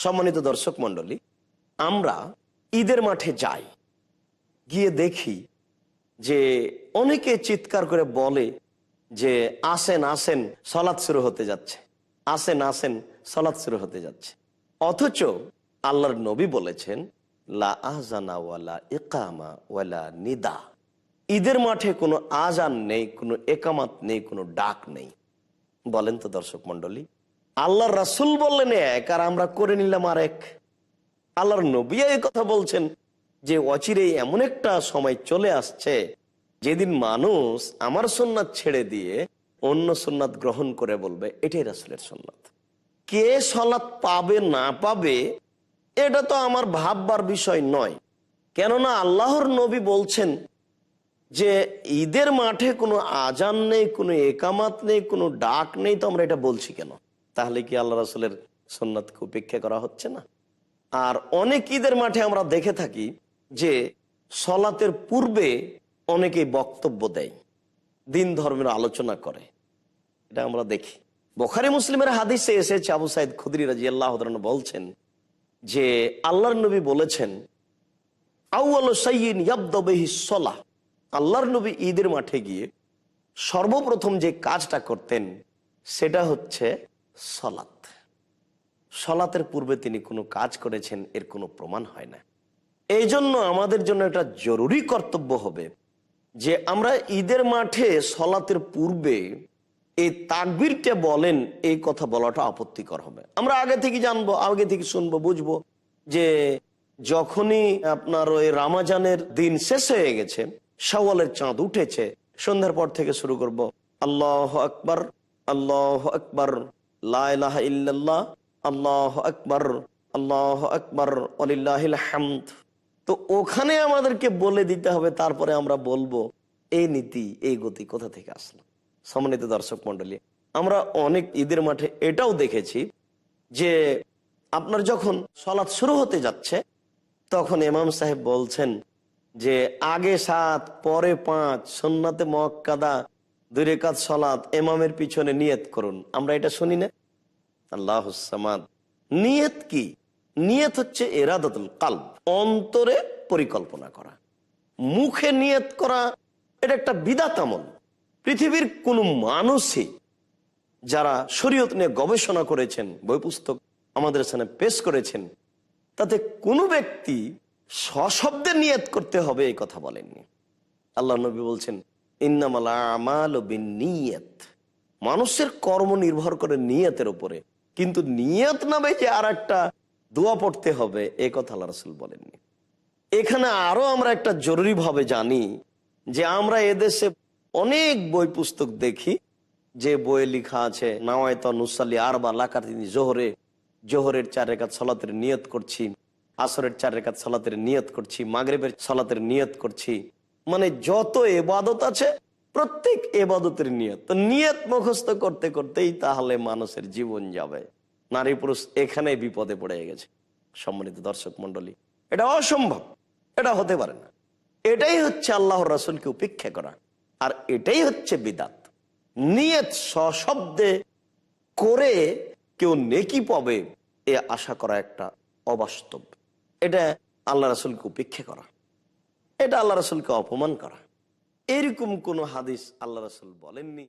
সম্মানিত দর্শক মণ্ডলী, আমরা ঈদের মাঠে যাই, গিয়ে দেখি যে অনেকে চিৎকার করে বলে যে আসেন আসেন সালাত শুরু হতে যাচ্ছে, আসেন আসেন সালাত শুরু হতে যাচ্ছে। অথচ আল্লাহর নবী বলেছেন লা আযানা ওয়ালা ইকামা ওয়ালা নিদা, ঈদের মাঠে কোনো আজান নেই, কোনো একামাত নেই, কোনো ডাক নেই। বলেন তো দর্শক মণ্ডলী, আল্লাহর রাসূল বললেন এক আর আমরা করে নিলাম আরেক। আল্লাহর নবী এই কথা বলছেন যে অচিরেই এমন একটা সময় চলে আসছে যেদিন মানুষ আমার সুন্নাত ছেড়ে দিয়ে অন্য সুন্নাত গ্রহণ করে বলবে এটাই রাসূলের সুন্নাত। কে সালাত পাবে না পাবে এটা তো আমার ভাববার বিষয় নয়, কেননা আল্লাহর নবী বলছেন যে ঈদের মাঠে কোনো আজান নেই, কোনো একামাত নেই, কোনো ডাক নেই, তো আমরা এটা বলছি কেন? তাহলে কি আল্লাহ রাসূলের সুন্নাতকে উপেক্ষা করা হচ্ছে না? আর অনেক ঈদের মাঠে আমরা দেখে থাকি যে সলাতের পূর্বে অনেকেই বক্তব্য দেয়, দিন ধর্মের আলোচনা করে, এটা আমরা দেখি। বুখারী মুসলিমের হাদিসে এসেছে, আবু সাঈদ খুদরি রাদিয়াল্লাহু তাআলা বলছেন যে আল্লাহর নবী বলেছেন আউয়ালু শাইইন ইয়াবদা বিহিস সালাহ, আল্লাহর নবী ঈদের মাঠে গিয়ে সর্বপ্রথম যে কাজটা করতেন সেটা হচ্ছে সলাত। সলাতের পূর্বে তিনি কোনো কাজ করেছেন এর কোনো প্রমাণ হয় না। এই জন্য আমাদের জন্য এটা জরুরি কর্তব্য হবে যে আমরা ঈদের মাঠে সলাতের পূর্বে এই তাকবীরটা বলেন, এই কথা বলাটা আপত্তিকর হবে। আমরা আগে থেকে জানবো, আগে থেকে শুনবো, বুঝবো যে যখনই আপনার ওই রমজানের দিন শেষ হয়ে গেছে, শাওয়ালের চাঁদ উঠেছে, সন্ধ্যার পর থেকে শুরু করব আল্লাহু আকবার, আল্লাহু আকবার, লা ইলাহা ইল্লাল্লাহ, আল্লাহু আকবার, আল্লাহু আকবার, ওয়ালিল্লাহিল হামদ। তো ওখানে আমাদেরকে বলে দিতে হবে, তারপরে আমরা বলবো এই নীতি এই গতি কোথা থেকে আসলো। সম্মানিত দর্শক মণ্ডলী, আমরা অনেক ঈদের মাঠে এটাও দেখেছি যে আপনার যখন সালাত শুরু হতে যাচ্ছে তখন ইমাম সাহেব বলছেন যে আগে 7 পরে 5 সুন্নাতে মুআক্কাদা 2 রাকাত সালাত ইমামের পিছনে নিয়ত করুন। আমরা এটা শুনি না? আল্লাহুস সামাদ। নিয়ত কি? নিয়ত হচ্ছে ইরাদাতুল কলব, অন্তরে পরিকল্পনা করা। মুখে নিয়ত করা এটা একটা বিদআত আমল। পৃথিবীর কোন মানুষই যারা শরীয়ত নিয়ে গবেষণা করেছেন, বই পুস্তক আমাদের সামনে পেশ করেছেন, তাতে কোনো ব্যক্তি সশব্দে নিয়ত করতে হবে এই কথা বলেননি। আল্লাহ নবী বলছেন ইন্নামাল আমালু বিন্নিয়াত, মানুষের কর্ম নির্ভর করে নিয়তের উপরে, কিন্তু নিয়ত নামে যে আর একটা দোয়া পড়তে হবে এই কথা আল্লাহ রাসূল বলেননি। এখানে আরো আমরা একটা জরুরি ভাবে জানি যে আমরা এদেশে অনেক বই পুস্তক দেখি যে বইয়ে লেখা আছে নাওয়াইতা নুসাল্লি আরবা লাকাতিন জোহরে, জোহরের 4 রাকাত সালাতের নিয়ত করছি, আসরের 4 রাকাত সালাতের নিয়ত করছি, মাগরিবের সালাতের নিয়ত করছি। মানে যত ইবাদত আছে প্রত্যেক ইবাদতের নিয়ত। তো নিয়ত মুখস্থ করতে করতেই তাহলে মানুষের জীবন যাবে। নারী পুরুষ এখানে বিপদে পড়ে গেছে। সম্মানিত দর্শক মণ্ডলী, এটা অসম্ভব, এটা হতে পারে না। এটাই হচ্ছে আল্লাহর রাসূলকে উপেক্ষা করা, আর এটাই হচ্ছে বিদআত। নিয়ত সশব্দে করে কেউ নেকি পাবে এ আশা করা একটা অবাস্তব। এটা আল্লাহ রাসূলকে উপেক্ষা করা, এটা আল্লাহ রাসূলকে অপমান করা। এরকম কোন হাদিস আল্লাহ রাসূল বলেননি।